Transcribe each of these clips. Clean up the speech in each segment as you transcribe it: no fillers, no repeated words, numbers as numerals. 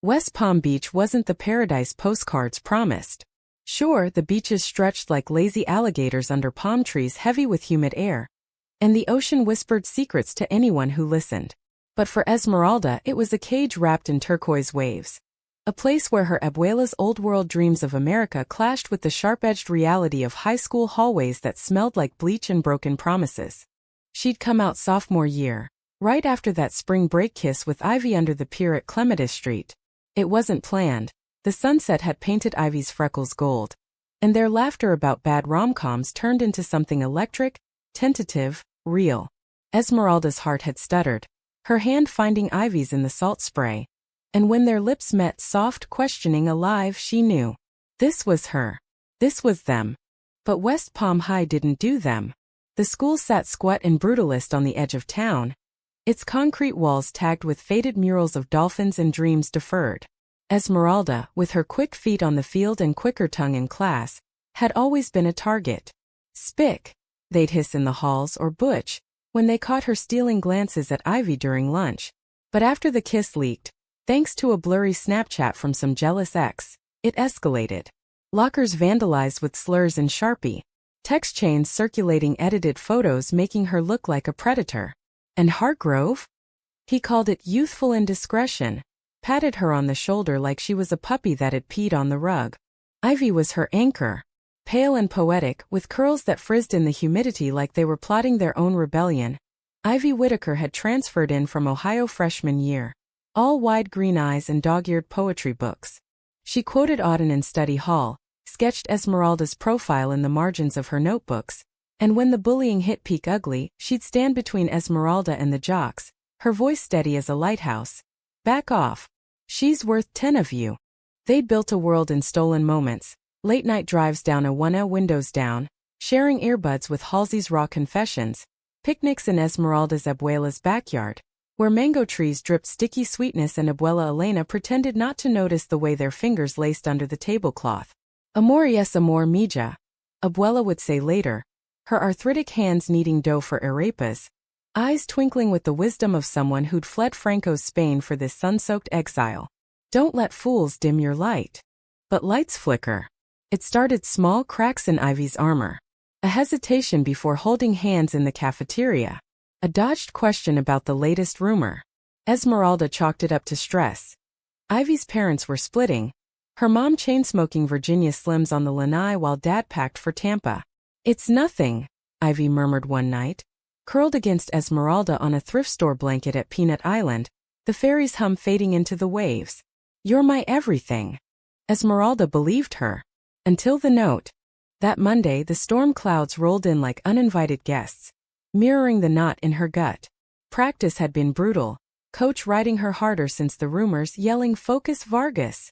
West Palm Beach wasn't the paradise postcards promised. Sure, the beaches stretched like lazy alligators under palm trees heavy with humid air, and the ocean whispered secrets to anyone who listened. But for Esmeralda, it was a cage wrapped in turquoise waves. A place where her abuela's old-world dreams of America clashed with the sharp-edged reality of high school hallways that smelled like bleach and broken promises. She'd come out sophomore year, right after that spring break kiss with Ivy under the pier at Clematis Street. It wasn't planned. The sunset had painted Ivy's freckles gold, and their laughter about bad rom-coms turned into something electric, tentative, real. Esmeralda's heart had stuttered, her hand finding Ivy's in the salt spray. And when their lips met, soft, questioning, alive, she knew. This was her. This was them. But West Palm High didn't do them. The school sat squat and brutalist on the edge of town, its concrete walls tagged with faded murals of dolphins and dreams deferred. Esmeralda, with her quick feet on the field and quicker tongue in class, had always been a target. Spick, they'd hiss in the halls, or Butch, when they caught her stealing glances at Ivy during lunch. But after the kiss leaked, thanks to a blurry Snapchat from some jealous ex, it escalated. Lockers vandalized with slurs and Sharpie, text chains circulating edited photos making her look like a predator. And Hargrove? He called it youthful indiscretion, patted her on the shoulder like she was a puppy that had peed on the rug. Ivy was her anchor, pale and poetic, with curls that frizzed in the humidity like they were plotting their own rebellion. Ivy Whitaker had transferred in from Ohio freshman year, all wide green eyes and dog-eared poetry books. She quoted Auden in study hall, sketched Esmeralda's profile in the margins of her notebooks, and when the bullying hit peak ugly, she'd stand between Esmeralda and the jocks, her voice steady as a lighthouse. Back off. She's worth 10 of you. They'd built a world in stolen moments, late-night drives down a 1A windows down, sharing earbuds with Halsey's raw confessions, picnics in Esmeralda's abuela's backyard, where mango trees dripped sticky sweetness and Abuela Elena pretended not to notice the way their fingers laced under the tablecloth. Amor yes amor mija, Abuela would say later, her arthritic hands kneading dough for arepas, eyes twinkling with the wisdom of someone who'd fled Franco's Spain for this sun-soaked exile. Don't let fools dim your light. But lights flicker. It started small cracks in Ivy's armor. A hesitation before holding hands in the cafeteria. A dodged question about the latest rumor. Esmeralda chalked it up to stress. Ivy's parents were splitting. Her mom chain-smoking Virginia Slims on the lanai while dad packed for Tampa. It's nothing, Ivy murmured one night, curled against Esmeralda on a thrift store blanket at Peanut Island, the ferry's hum fading into the waves. You're my everything. Esmeralda believed her. Until the note. That Monday the storm clouds rolled in like uninvited guests, mirroring the knot in her gut. Practice had been brutal, coach riding her harder since the rumors, yelling "Focus Vargas!"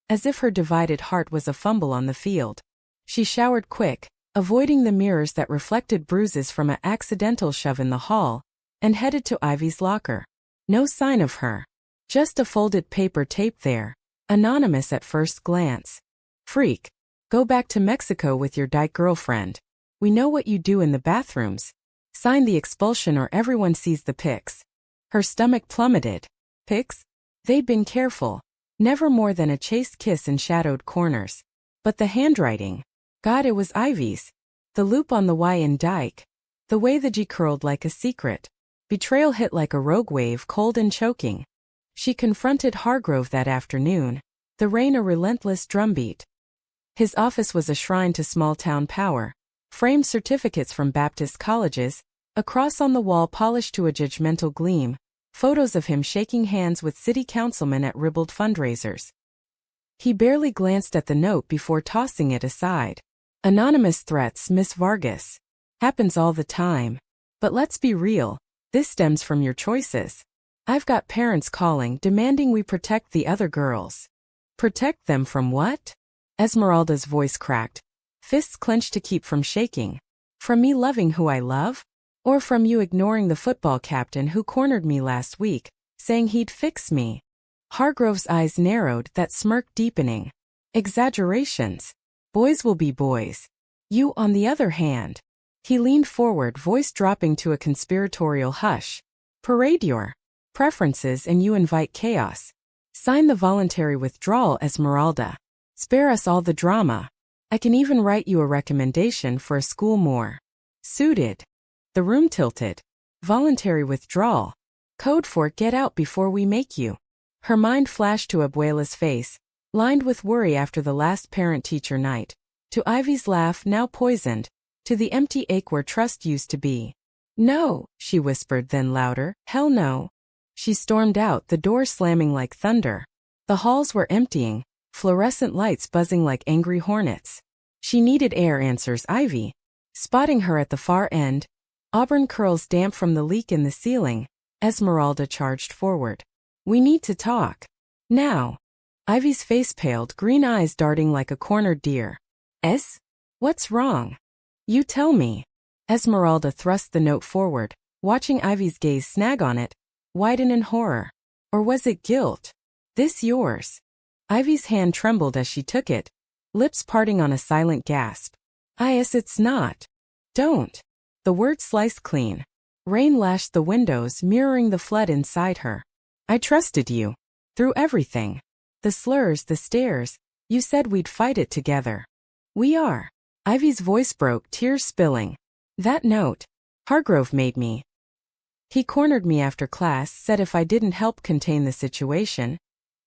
as if her divided heart was a fumble on the field. She showered quick, avoiding the mirrors that reflected bruises from an accidental shove in the hall, and headed to Ivy's locker. No sign of her. Just a folded paper tape there, anonymous at first glance. Freak. Go back to Mexico with your dyke girlfriend. We know what you do in the bathrooms. Sign the expulsion or everyone sees the pics. Her stomach plummeted. Pics? They'd been careful. Never more than a chaste kiss in shadowed corners. But the handwriting. God, it was Ivy's. The loop on the Y in dyke. The way the G curled like a secret. Betrayal hit like a rogue wave, cold and choking. She confronted Hargrove that afternoon, the rain a relentless drumbeat. His office was a shrine to small-town power. Framed certificates from Baptist colleges, a cross on the wall polished to a judgmental gleam, photos of him shaking hands with city councilmen at ribald fundraisers. He barely glanced at the note before tossing it aside. Anonymous threats, Miss Vargas. Happens all the time. But let's be real, this stems from your choices. I've got parents calling, demanding we protect the other girls. Protect them from what? Esmeralda's voice cracked, fists clenched to keep from shaking. From me loving who I love? Or from you ignoring the football captain who cornered me last week, saying he'd fix me? Hargrove's eyes narrowed, that smirk deepening. Exaggerations. Boys will be boys. You, on the other hand. He leaned forward, voice dropping to a conspiratorial hush. Parade your preferences and you invite chaos. Sign the voluntary withdrawal, Esmeralda. Spare us all the drama. I can even write you a recommendation for a school more suited. The room tilted. Voluntary withdrawal. Code for get out before we make you. Her mind flashed to Abuela's face, lined with worry after the last parent-teacher night, to Ivy's laugh now poisoned, to the empty ache where trust used to be. No, she whispered, then louder, hell no. She stormed out, the door slamming like thunder. The halls were emptying, fluorescent lights buzzing like angry hornets. She needed air, answers Ivy. Spotting her at the far end, auburn curls damp from the leak in the ceiling, Esmeralda charged forward. We need to talk. Now. Ivy's face paled, green eyes darting like a cornered deer. What's wrong? You tell me. Esmeralda thrust the note forward, watching Ivy's gaze snag on it, widen in horror. Or was it guilt? This yours? Ivy's hand trembled as she took it, lips parting on a silent gasp. It's not. Don't. The word sliced clean. Rain lashed the windows, mirroring the flood inside her. I trusted you. Through everything. The slurs, the stares. You said we'd fight it together. We are. Ivy's voice broke, tears spilling. That note. Hargrove made me. He cornered me after class, said if I didn't help contain the situation,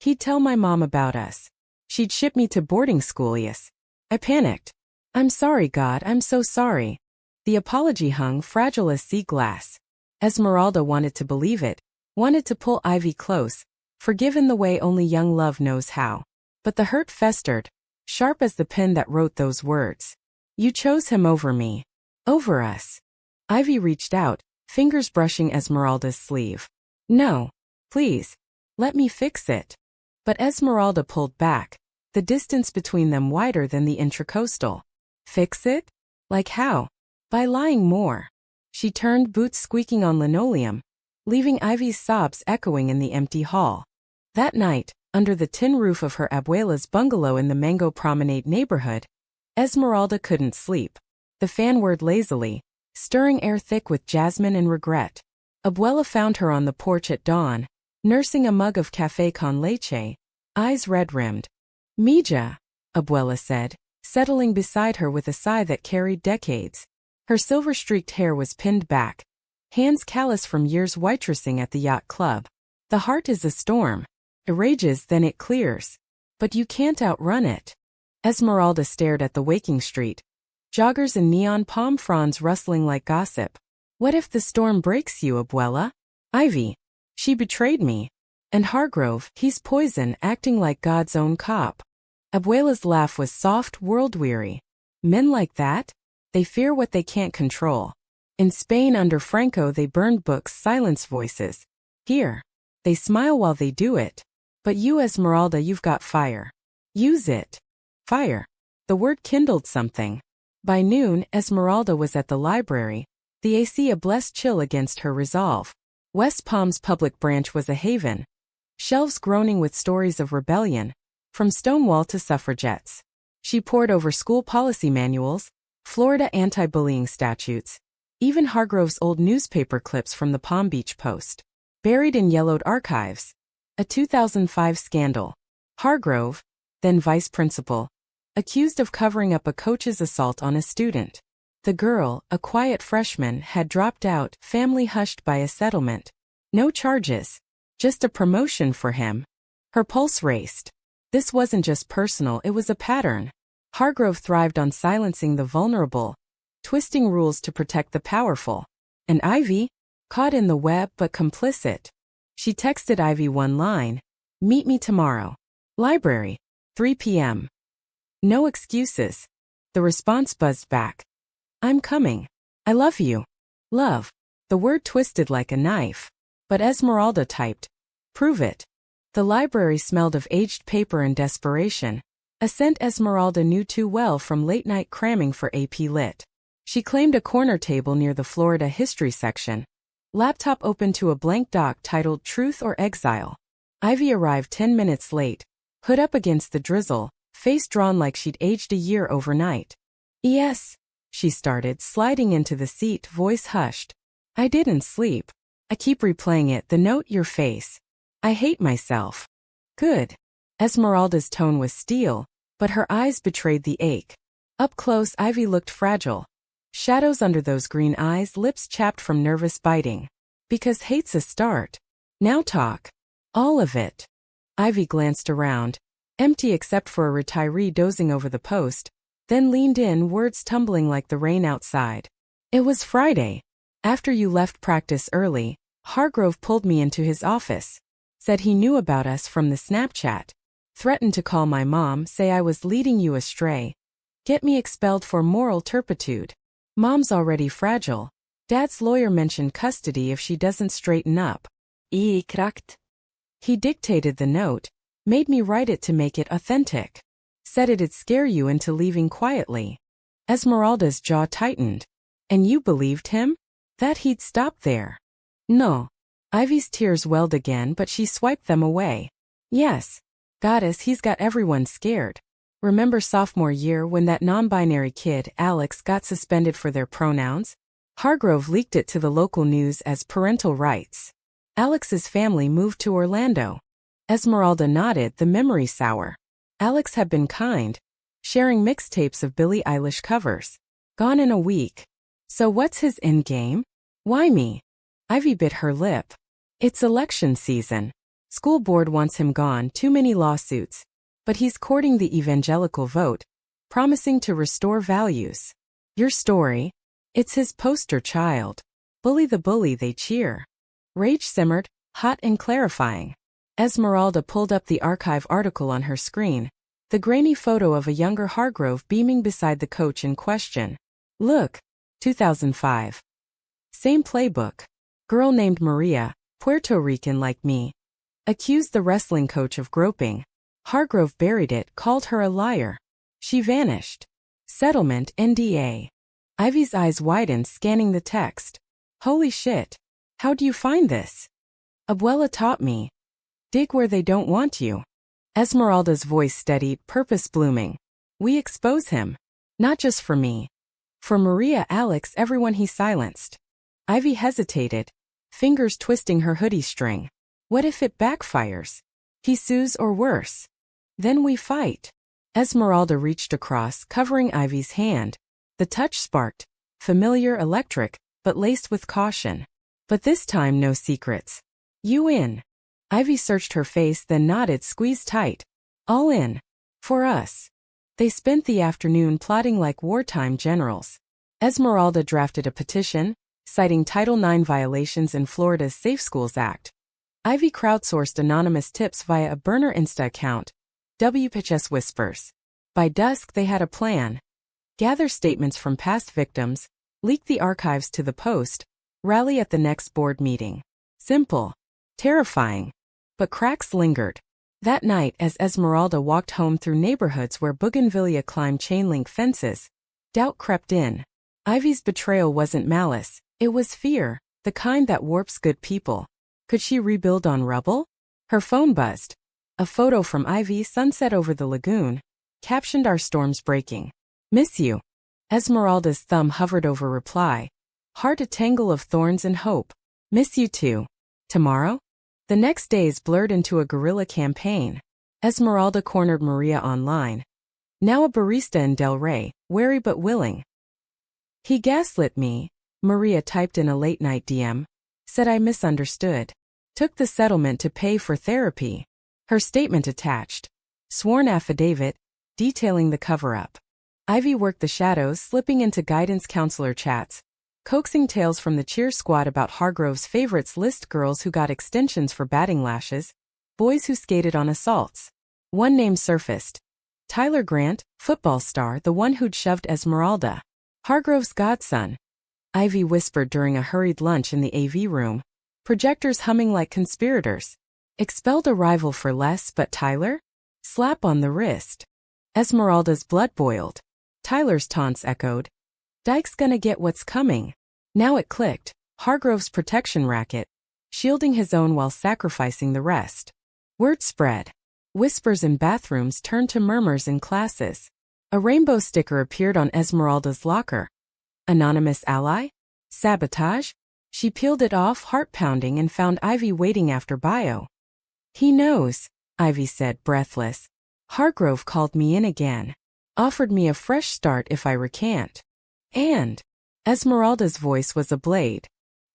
he'd tell my mom about us. She'd ship me to boarding school. Yes. I panicked. I'm sorry, God, I'm so sorry. The apology hung fragile as sea glass. Esmeralda wanted to believe it, wanted to pull Ivy close, forgive in the way only young love knows how. But the hurt festered, sharp as the pen that wrote those words. You chose him over me. Over us. Ivy reached out, fingers brushing Esmeralda's sleeve. No. Please. Let me fix it. But Esmeralda pulled back, the distance between them wider than the intracoastal. Fix it? Like how? By lying more. She turned, boots squeaking on linoleum, leaving Ivy's sobs echoing in the empty hall. That night, under the tin roof of her abuela's bungalow in the Mango Promenade neighborhood, Esmeralda couldn't sleep. The fan whirred lazily, stirring air thick with jasmine and regret. Abuela found her on the porch at dawn, nursing a mug of café con leche, eyes red-rimmed. Mija, Abuela said, settling beside her with a sigh that carried decades. Her silver-streaked hair was pinned back, hands callous from years waitressing at the yacht club. The heart is a storm. It rages, then it clears. But you can't outrun it. Esmeralda stared at the waking street, joggers and neon palm fronds rustling like gossip. What if the storm breaks you, Abuela? Ivy. She betrayed me. And Hargrove, he's poison, acting like God's own cop. Abuela's laugh was soft, world-weary. Men like that? They fear what they can't control. In Spain under Franco they burned books, silence voices. Here. They smile while they do it. But you, Esmeralda, you've got fire. Use it. Fire. The word kindled something. By noon, Esmeralda was at the library, the AC a blessed chill against her resolve. West Palm's public branch was a haven. Shelves groaning with stories of rebellion, from Stonewall to suffragettes. She pored over school policy manuals, Florida anti-bullying statutes, even Hargrove's old newspaper clips from the Palm Beach Post. Buried in yellowed archives. A 2005 scandal. Hargrove, then vice principal, accused of covering up a coach's assault on a student. The girl, a quiet freshman, had dropped out, family hushed by a settlement. No charges. Just a promotion for him. Her pulse raced. This wasn't just personal, it was a pattern. Hargrove thrived on silencing the vulnerable, twisting rules to protect the powerful. And Ivy? Caught in the web but complicit. She texted Ivy one line. Meet me tomorrow. Library. 3 p.m. No excuses. The response buzzed back. I'm coming. I love you. Love. The word twisted like a knife. But Esmeralda typed. Prove it. The library smelled of aged paper and desperation, a scent Esmeralda knew too well from late-night cramming for AP Lit. She claimed a corner table near the Florida history section. Laptop open to a blank doc titled Truth or Exile. Ivy arrived 10 minutes late, hood up against the drizzle, face drawn like she'd aged a year overnight. Yes, she started, sliding into the seat, voice hushed. I didn't sleep. I keep replaying it, the note, your face. I hate myself. Good. Esmeralda's tone was steel, but her eyes betrayed the ache. Up close, Ivy looked fragile. Shadows under those green eyes, lips chapped from nervous biting. Because hate's a start. Now talk. All of it. Ivy glanced around, empty except for a retiree dozing over the post, then leaned in, words tumbling like the rain outside. It was Friday. After you left practice early, Hargrove pulled me into his office. Said he knew about us from the Snapchat. Threatened to call my mom, say I was leading you astray. Get me expelled for moral turpitude. Mom's already fragile. Dad's lawyer mentioned custody if she doesn't straighten up. Krakt. He dictated the note, made me write it to make it authentic. Said it'd scare you into leaving quietly. Esmeralda's jaw tightened. And you believed him? That he'd stop there? No. Ivy's tears welled again, but she swiped them away. Yes. Goddess, he's got everyone scared. Remember sophomore year when that non-binary kid, Alex, got suspended for their pronouns? Hargrove leaked it to the local news as parental rights. Alex's family moved to Orlando. Esmeralda nodded, the memory sour. Alex had been kind, sharing mixtapes of Billie Eilish covers. Gone in a week. So what's his endgame? Why me? Ivy bit her lip. It's election season. School board wants him gone, too many lawsuits. But he's courting the evangelical vote, promising to restore values. Your story? It's his poster child. Bully the bully, they cheer. Rage simmered, hot and clarifying. Esmeralda pulled up the archive article on her screen, the grainy photo of a younger Hargrove beaming beside the coach in question. Look, 2005. Same playbook. Girl named Maria, Puerto Rican like me. Accused the wrestling coach of groping. Hargrove buried it, called her a liar. She vanished. Settlement NDA. Ivy's eyes widened, scanning the text. Holy shit. How'd you find this? Abuela taught me. Dig where they don't want you. Esmeralda's voice steadied, purpose blooming. We expose him. Not just for me. For Maria, Alex, everyone he silenced. Ivy hesitated, fingers twisting her hoodie string. What if it backfires? He sues or worse. Then we fight. Esmeralda reached across, covering Ivy's hand. The touch sparked, familiar, electric, but laced with caution. But this time no secrets. You in? Ivy searched her face, then nodded, squeezed tight. All in. For us. They spent the afternoon plotting like wartime generals. Esmeralda drafted a petition, citing Title IX violations in Florida's Safe Schools Act. Ivy crowdsourced anonymous tips via a burner Insta account. WPHS Whispers. By dusk they had a plan. Gather statements from past victims, leak the archives to the Post, rally at the next board meeting. Simple. Terrifying. But cracks lingered. That night, as Esmeralda walked home through neighborhoods where bougainvillea climbed chain-link fences, doubt crept in. Ivy's betrayal wasn't malice, it was fear, the kind that warps good people. Could she rebuild on rubble? Her phone buzzed. A photo from Ivy, sunset over the lagoon, captioned our storms breaking. Miss you. Esmeralda's thumb hovered over reply. Heart a tangle of thorns and hope. Miss you too. Tomorrow? The next days blurred into a guerrilla campaign. Esmeralda cornered Maria online. Now a barista in Del Rey, wary but willing. He gaslit me, Maria typed in a late-night DM. Said I misunderstood. Took the settlement to pay for therapy. Her statement attached. Sworn affidavit, detailing the cover-up. Ivy worked the shadows, slipping into guidance counselor chats, coaxing tales from the cheer squad about Hargrove's favorites list girls who got extensions for batting lashes, boys who skated on assaults. One name surfaced. Tyler Grant, football star, the one who'd shoved Esmeralda. Hargrove's godson. Ivy whispered during a hurried lunch in the AV room, projectors humming like conspirators. Expelled a rival for less, but Tyler? Slap on the wrist. Esmeralda's blood boiled. Tyler's taunts echoed. Dyke's gonna get what's coming. Now it clicked. Hargrove's protection racket, shielding his own while sacrificing the rest. Word spread. Whispers in bathrooms turned to murmurs in classes. A rainbow sticker appeared on Esmeralda's locker. Anonymous ally? Sabotage? She peeled it off, heart pounding, and found Ivy waiting after bio. He knows. Ivy said, breathless. Hargrove called me in again. Offered me a fresh start if I recant. And Esmeralda's voice was a blade.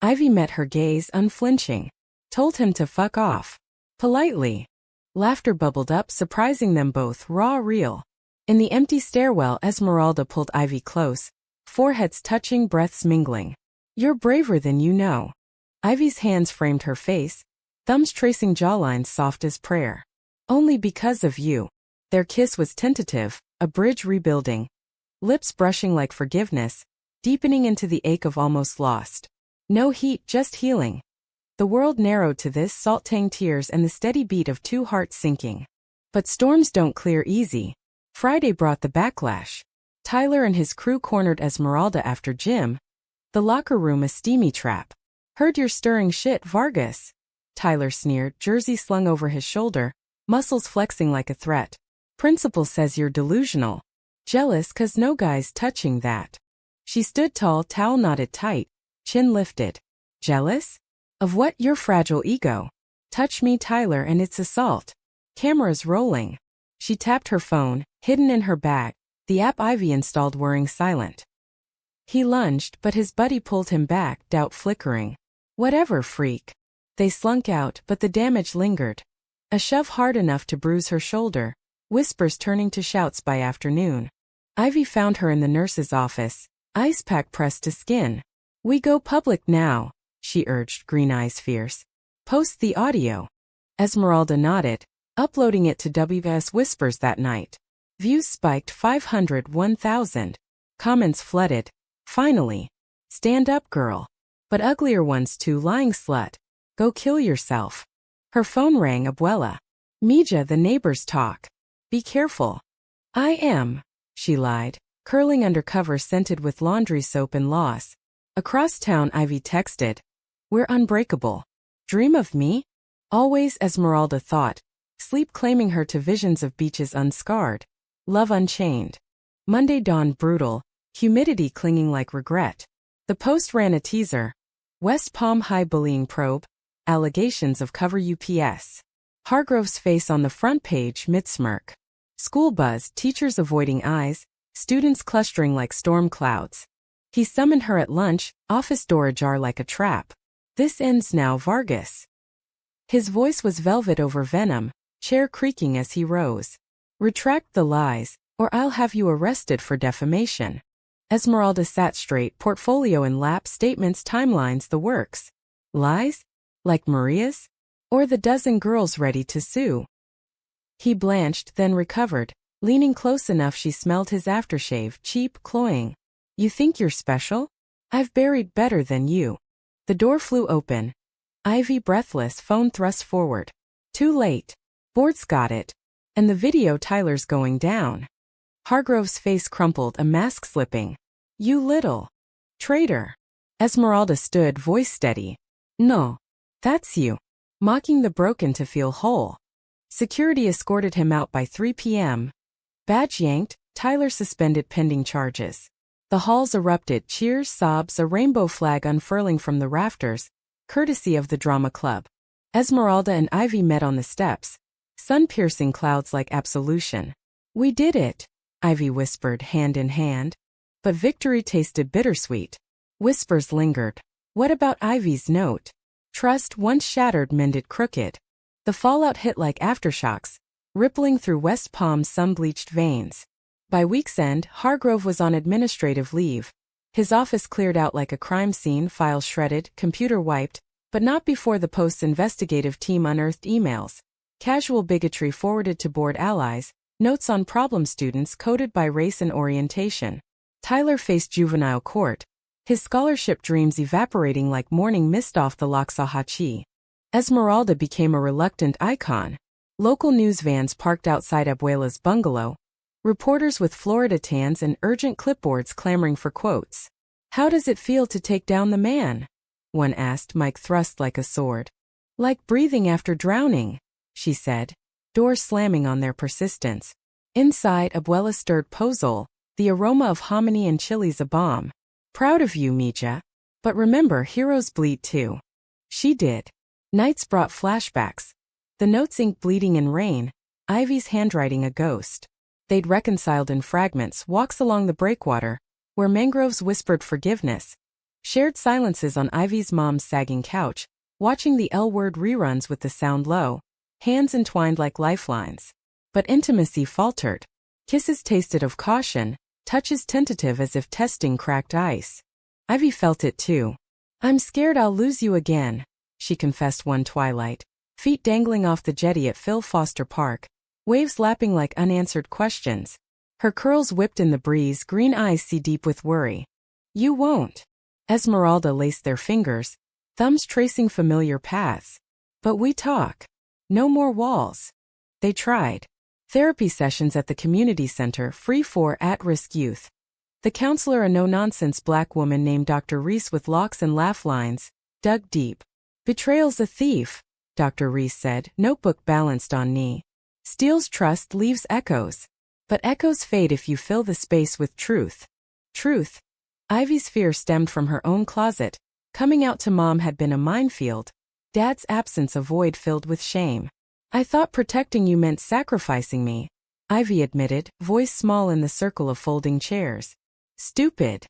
Ivy met her gaze unflinching. Told him to fuck off. Politely. Laughter bubbled up, surprising them both, raw real. In the empty stairwell, Esmeralda pulled Ivy close, foreheads touching, breaths mingling. You're braver than you know. Ivy's hands framed her face, thumbs tracing jawlines soft as prayer. Only because of you. Their kiss was tentative, a bridge rebuilding. Lips brushing like forgiveness, deepening into the ache of almost lost. No heat, just healing. The world narrowed to this, salt-tang tears and the steady beat of two hearts sinking. But storms don't clear easy. Friday brought the backlash. Tyler and his crew cornered Esmeralda after gym. The locker room a steamy trap. Heard you're stirring shit, Vargas. Tyler sneered, jersey slung over his shoulder, muscles flexing like a threat. Principal says you're delusional. Jealous 'cause no guy's touching that. She stood tall, towel knotted tight, chin lifted. Jealous? Of what? Your fragile ego. Touch me, Tyler, and it's assault. Cameras rolling. She tapped her phone, hidden in her bag, the app Ivy installed whirring silent. He lunged, but his buddy pulled him back, doubt flickering. Whatever, freak. They slunk out, but the damage lingered. A shove hard enough to bruise her shoulder, whispers turning to shouts by afternoon. Ivy found her in the nurse's office, ice pack pressed to skin. We go public now, she urged, green eyes fierce. Post the audio. Esmeralda nodded, uploading it to WS Whispers that night. Views spiked 500, 1,000. Comments flooded. Finally. Stand up, girl. But uglier ones too, lying slut. Go kill yourself. Her phone rang. Abuela. Mija, the neighbors talk. Be careful. I am, she lied, curling under covers scented with laundry soap and loss. Across town, Ivy texted. We're unbreakable. Dream of me? Always, Esmeralda thought, sleep claiming her to visions of beaches unscarred. Love unchained. Monday dawned brutal, humidity clinging like regret. The Post ran a teaser. West Palm High bullying probe. Allegations of cover UPS. Hargrove's face on the front page, mid-smirk. School buzz, teachers avoiding eyes, students clustering like storm clouds. He summoned her at lunch, office door ajar like a trap. This ends now, Vargas. His voice was velvet over venom, chair creaking as he rose. Retract the lies, or I'll have you arrested for defamation. Esmeralda sat straight, portfolio in lap, statements, timelines, the works. Lies? Like Maria's? Or the dozen girls ready to sue? He blanched, then recovered, leaning close enough she smelled his aftershave, cheap, cloying. You think you're special? I've buried better than you. The door flew open. Ivy, breathless, phone thrust forward. Too late. Board's got it. And the video, Tyler's going down. Hargrove's face crumpled, a mask slipping. You little traitor. Esmeralda stood, voice steady. No. That's you. Mocking the broken to feel whole. Security escorted him out by 3 p.m. Badge yanked, Tyler suspended pending charges. The halls erupted, cheers, sobs, a rainbow flag unfurling from the rafters, courtesy of the drama club. Esmeralda and Ivy met on the steps, sun-piercing clouds like absolution. We did it, Ivy whispered, hand in hand. But victory tasted bittersweet. Whispers lingered. What about Ivy's note? Trust once shattered mended crooked. The fallout hit like aftershocks, rippling through West Palm's sun-bleached veins. By week's end, Hargrove was on administrative leave. His office cleared out like a crime scene, files shredded, computer wiped, but not before the Post's investigative team unearthed emails. Casual bigotry forwarded to board allies, notes on problem students coded by race and orientation. Tyler faced juvenile court, his scholarship dreams evaporating like morning mist off the Loxahatchee. Esmeralda became a reluctant icon. Local news vans parked outside Abuela's bungalow, reporters with Florida tans and urgent clipboards clamoring for quotes. How does it feel to take down the man? One asked, Mike thrust like a sword. Like breathing after drowning, she said, door slamming on their persistence. Inside, Abuela stirred pozole, the aroma of hominy and chilies a bomb. Proud of you, Mija. But remember, heroes bleed too. She did. Nights brought flashbacks. The notes ink bleeding in rain, Ivy's handwriting a ghost. They'd reconciled in fragments, walks along the breakwater, where mangroves whispered forgiveness. Shared silences on Ivy's mom's sagging couch, watching the L-word reruns with the sound low, hands entwined like lifelines. But intimacy faltered. Kisses tasted of caution, touches tentative as if testing cracked ice. Ivy felt it too. "I'm scared I'll lose you again," she confessed one twilight. Feet dangling off the jetty at Phil Foster Park, waves lapping like unanswered questions. Her curls whipped in the breeze, green eyes sea deep with worry. "You won't." Esmeralda laced their fingers, thumbs tracing familiar paths. "But we talk. No more walls." They tried. Therapy sessions at the community center, free for at-risk youth. The counselor, a no-nonsense black woman named Dr. Reese with locks and laugh lines, dug deep. "Betrayal's a thief," Dr. Reese said, notebook balanced on knee. "Steals trust, leaves echoes. But echoes fade if you fill the space with truth." Truth. Ivy's fear stemmed from her own closet. Coming out to Mom had been a minefield. Dad's absence a void filled with shame. "I thought protecting you meant sacrificing me," Ivy admitted, voice small in the circle of folding chairs. "Stupid."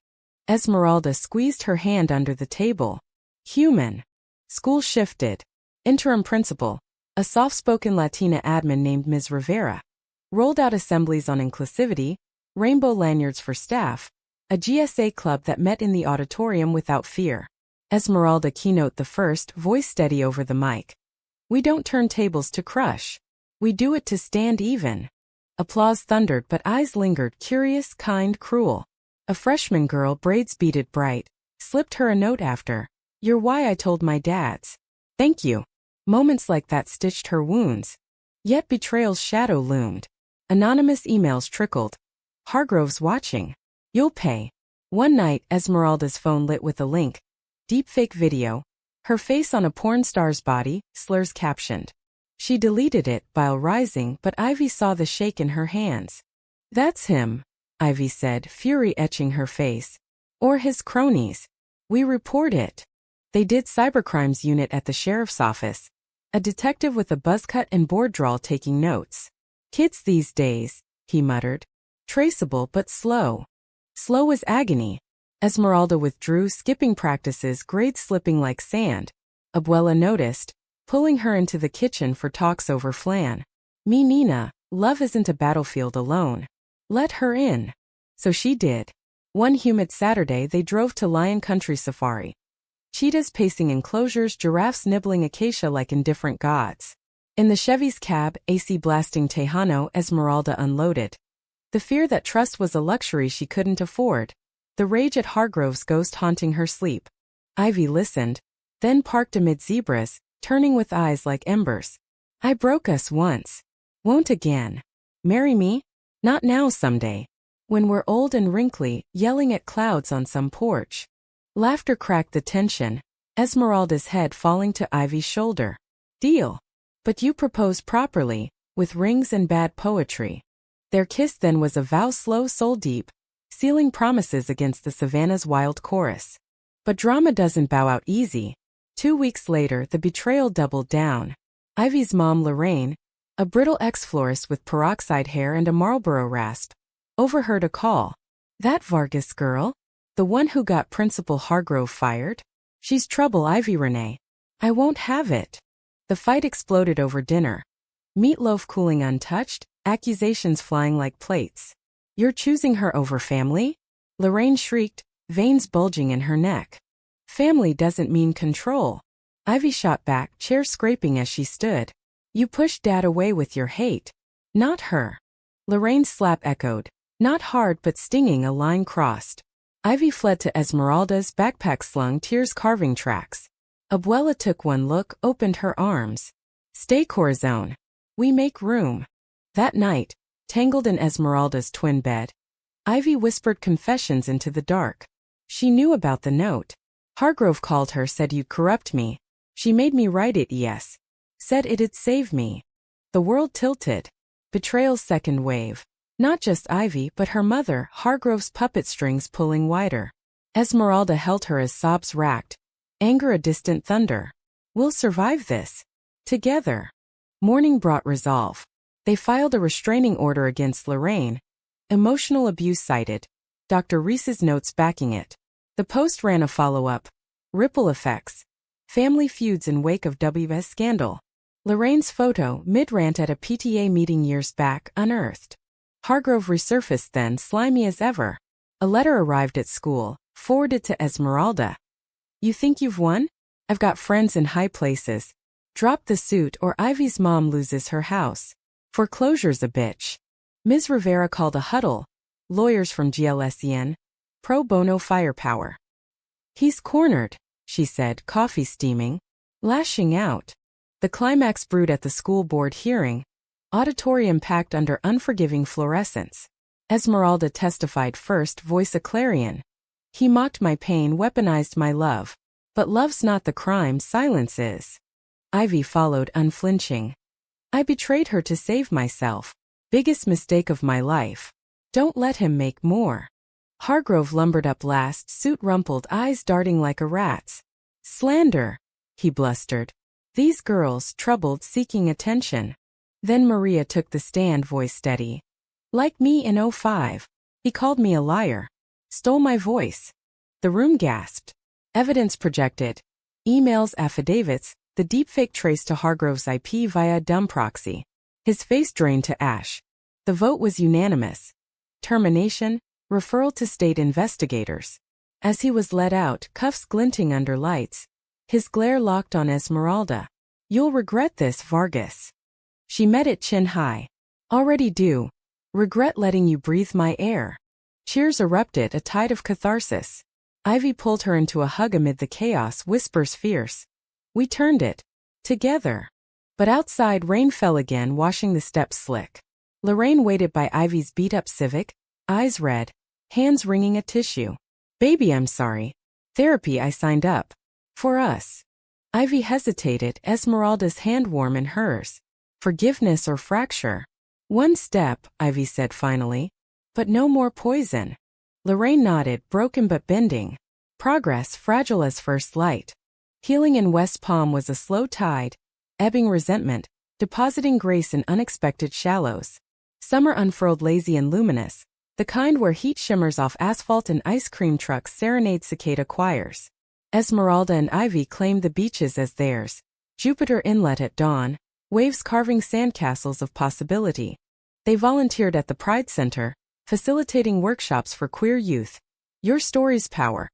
Esmeralda squeezed her hand under the table. "Human." School shifted. Interim principal, a soft-spoken Latina admin named Ms. Rivera, rolled out assemblies on inclusivity, rainbow lanyards for staff, a GSA club that met in the auditorium without fear. Esmeralda keynote the first, voice steady over the mic. "We don't turn tables to crush. We do it to stand even." Applause thundered, but eyes lingered, curious, kind, cruel. A freshman girl, braids beaded bright, slipped her a note after. "You're why I told my dads." "Thank you." Moments like that stitched her wounds. Yet betrayal's shadow loomed. Anonymous emails trickled. "Hargrove's watching. You'll pay." One night, Esmeralda's phone lit with a link. Deepfake video. Her face on a porn star's body, slurs captioned. She deleted it, bile rising, but Ivy saw the shake in her hands. "That's him," Ivy said, fury etching her face. "Or his cronies. We report it." They did cybercrimes unit at the sheriff's office. A detective with a buzzcut and board drawl taking notes. "Kids these days," he muttered. "Traceable but slow." Slow as agony. Esmeralda withdrew, skipping practices, grades slipping like sand. Abuela noticed, pulling her into the kitchen for talks over flan. "Me Nina, love isn't a battlefield alone. Let her in." So she did. One humid Saturday they drove to Lion Country Safari. Cheetahs pacing enclosures, giraffes nibbling acacia like indifferent gods. In the Chevy's cab, AC blasting Tejano, Esmeralda unloaded. The fear that trust was a luxury she couldn't afford. The rage at Hargrove's ghost haunting her sleep. Ivy listened, then parked amid zebras, turning with eyes like embers. "I broke us once. Won't again. Marry me? Not now, someday. When we're old and wrinkly, yelling at clouds on some porch." Laughter cracked the tension, Esmeralda's head falling to Ivy's shoulder. "Deal. But you propose properly, with rings and bad poetry." Their kiss then was a vow, slow, soul-deep, sealing promises against the savannah's wild chorus. But drama doesn't bow out easy. 2 weeks later, the betrayal doubled down. Ivy's mom, Lorraine, a brittle ex-florist with peroxide hair and a Marlboro rasp, overheard a call. "That Vargas girl? The one who got Principal Hargrove fired? She's trouble, Ivy Renee. I won't have it." The fight exploded over dinner. Meatloaf cooling untouched, accusations flying like plates. "You're choosing her over family?" Lorraine shrieked, veins bulging in her neck. "Family doesn't mean control." Ivy shot back, chair scraping as she stood. "You pushed Dad away with your hate. Not her." Lorraine's slap echoed, not hard but stinging, a line crossed. Ivy fled to Esmeralda's, backpack slung, tears carving tracks. Abuela took one look, opened her arms. "Stay, Corazon. We make room." That night, tangled in Esmeralda's twin bed, Ivy whispered confessions into the dark. She knew about the note. Hargrove called her, said you'd corrupt me. She made me write it, yes. Said it'd save me. The world tilted. Betrayal's second wave. Not just Ivy, but her mother, Hargrove's puppet strings pulling wider. Esmeralda held her as sobs racked. Anger a distant thunder. "We'll survive this. Together." Morning brought resolve. They filed a restraining order against Lorraine. Emotional abuse cited. Dr. Reese's notes backing it. The Post ran a follow-up. Ripple effects. Family feuds in wake of WS scandal. Lorraine's photo, mid-rant at a PTA meeting years back, unearthed. Hargrove resurfaced then, slimy as ever. A letter arrived at school, forwarded to Esmeralda. You think you've won? I've got friends in high places. Drop the suit or Ivy's mom loses her house. Foreclosure's a bitch. Ms. Rivera called a huddle. Lawyers from GLSEN. Pro bono firepower. He's cornered, she said, coffee steaming. Lashing out. The climax brewed at the school board hearing. Auditorium packed under unforgiving fluorescence. Esmeralda testified first, voice a clarion. He mocked my pain, weaponized my love. But love's not the crime, silence is. Ivy followed, unflinching. I betrayed her to save myself. Biggest mistake of my life. Don't let him make more. Hargrove lumbered up last, suit rumpled, eyes darting like a rat's. Slander, he blustered. These girls, troubled, seeking attention. Then Maria took the stand, voice steady. Like me in '05. He called me a liar. Stole my voice. The room gasped. Evidence projected. Emails, affidavits, the deepfake traced to Hargrove's IP via dumb proxy. His face drained to ash. The vote was unanimous. Termination, referral to state investigators. As he was let out, cuffs glinting under lights, his glare locked on Esmeralda. You'll regret this, Vargas. She met it chin high. Already do. Regret letting you breathe my air. Cheers erupted, a tide of catharsis. Ivy pulled her into a hug amid the chaos, whispers fierce. We turned it. Together. But outside rain fell again, washing the steps slick. Lorraine waited by Ivy's beat-up Civic, eyes red, hands wringing a tissue. Baby, I'm sorry. Therapy, I signed up. For us. Ivy hesitated, Esmeralda's hand warm in hers. Forgiveness or fracture? One step, Ivy said finally. But no more poison. Lorraine nodded, broken but bending. Progress, fragile as first light. Healing in West Palm was a slow tide, ebbing resentment, depositing grace in unexpected shallows. Summer unfurled lazy and luminous, the kind where heat shimmers off asphalt and ice cream trucks serenade cicada choirs. Esmeralda and Ivy claimed the beaches as theirs. Jupiter Inlet at dawn, waves carving sandcastles of possibility. They volunteered at the Pride Center, facilitating workshops for queer youth. Your story's power,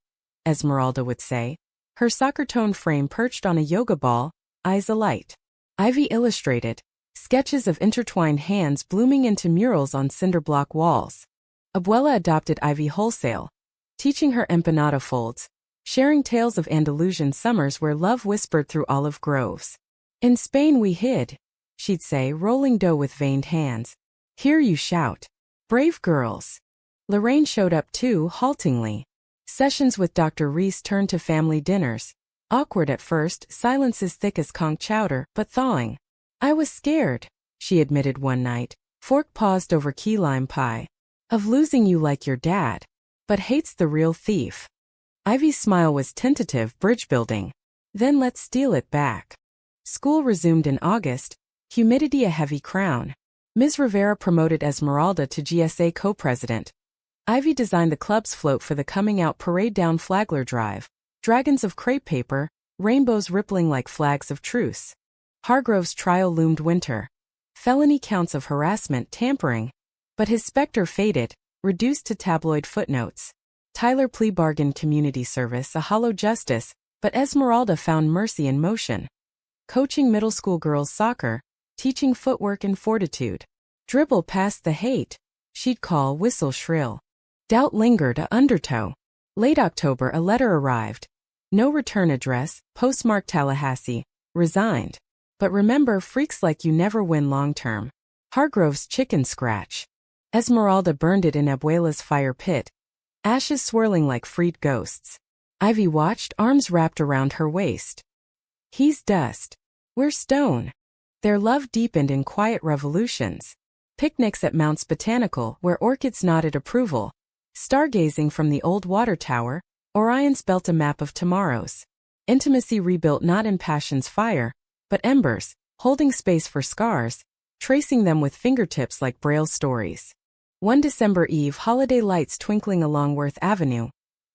Esmeralda would say. Her soccer-toned frame perched on a yoga ball, eyes alight. Ivy illustrated, sketches of intertwined hands blooming into murals on cinder-block walls. Abuela adopted Ivy wholesale, teaching her empanada folds, sharing tales of Andalusian summers where love whispered through olive groves. In Spain we hid, she'd say, rolling dough with veined hands. Here you shout. Brave girls. Lorraine showed up too, haltingly. Sessions with Dr. Reese turned to family dinners. Awkward at first, silences thick as conch chowder, but thawing. I was scared, she admitted one night. Fork paused over key lime pie. Of losing you like your dad. But hates the real thief. Ivy's smile was tentative, bridge building. Then let's steal it back. School resumed in August, humidity a heavy crown. Ms. Rivera promoted Esmeralda to GSA co-president. Ivy designed the club's float for the coming out parade down Flagler Drive. Dragons of crepe paper, rainbows rippling like flags of truce. Hargrove's trial loomed winter. Felony counts of harassment, tampering. But his specter faded, reduced to tabloid footnotes. Tyler plea bargain community service, a hollow justice, but Esmeralda found mercy in motion. Coaching middle school girls soccer, teaching footwork and fortitude. Dribble past the hate, she'd call, whistle shrill. Doubt lingered, a undertow. Late October a letter arrived. No return address, postmarked Tallahassee, resigned. But remember, freaks like you never win long-term. Hargrove's chicken scratch. Esmeralda burned it in Abuela's fire pit. Ashes swirling like freed ghosts. Ivy watched, arms wrapped around her waist. He's dust. We're stone. Their love deepened in quiet revolutions. Picnics at Mount's Botanical, where orchids nodded approval. Stargazing from the old water tower, Orion's belt a map of tomorrows. Intimacy rebuilt not in passion's fire, but embers, holding space for scars, tracing them with fingertips like Braille stories. One December eve, holiday lights twinkling along Worth Avenue.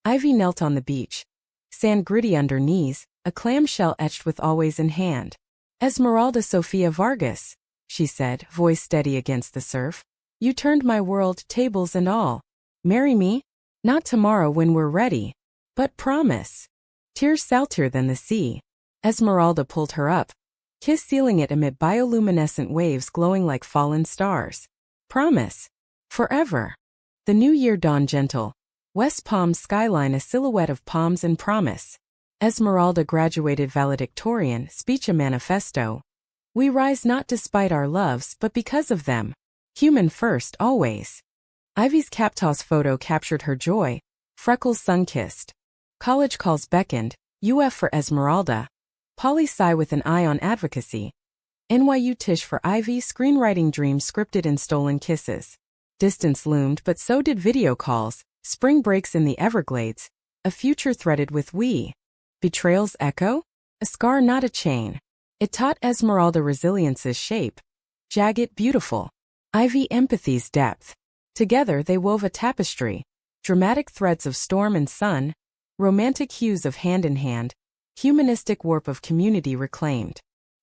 Ivy knelt on the beach. Sand gritty under knees, a clamshell etched with always in hand. Esmeralda Sofia Vargas, she said, voice steady against the surf. You turned my world, tables and all. Marry me? Not tomorrow when we're ready. But promise. Tears saltier than the sea. Esmeralda pulled her up, kiss sealing it amid bioluminescent waves glowing like fallen stars. Promise. Forever. The new year dawned gentle. West Palm's skyline a silhouette of palms and promise. Esmeralda graduated valedictorian, speech a manifesto. We rise not despite our loves but because of them. Human first, always. Ivy's cap-toss photo captured her joy, freckles sun-kissed. College calls beckoned, UF for Esmeralda. Poli-sci with an eye on advocacy. NYU Tisch for Ivy, screenwriting dreams scripted in stolen kisses. Distance loomed but so did video calls, spring breaks in the Everglades, a future threaded with we. Betrayal's echo? A scar not a chain. It taught Esmeralda resilience's shape. Jagged, beautiful. Ivy empathy's depth. Together they wove a tapestry. Dramatic threads of storm and sun. Romantic hues of hand in hand. Humanistic warp of community reclaimed.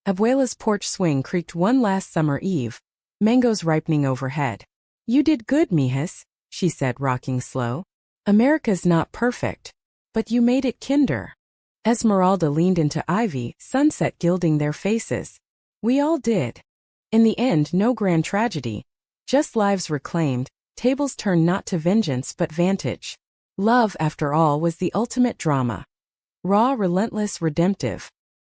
Abuela's porch swing creaked one last summer eve. Mangoes ripening overhead. You did good, mijas, she said, rocking slow. America's not perfect. But you made it kinder. Esmeralda leaned into Ivy, sunset gilding their faces. We all did. In the end, no grand tragedy. Just lives reclaimed, tables turned not to vengeance but vantage. Love, after all, was the ultimate drama. Raw, relentless, redemptive.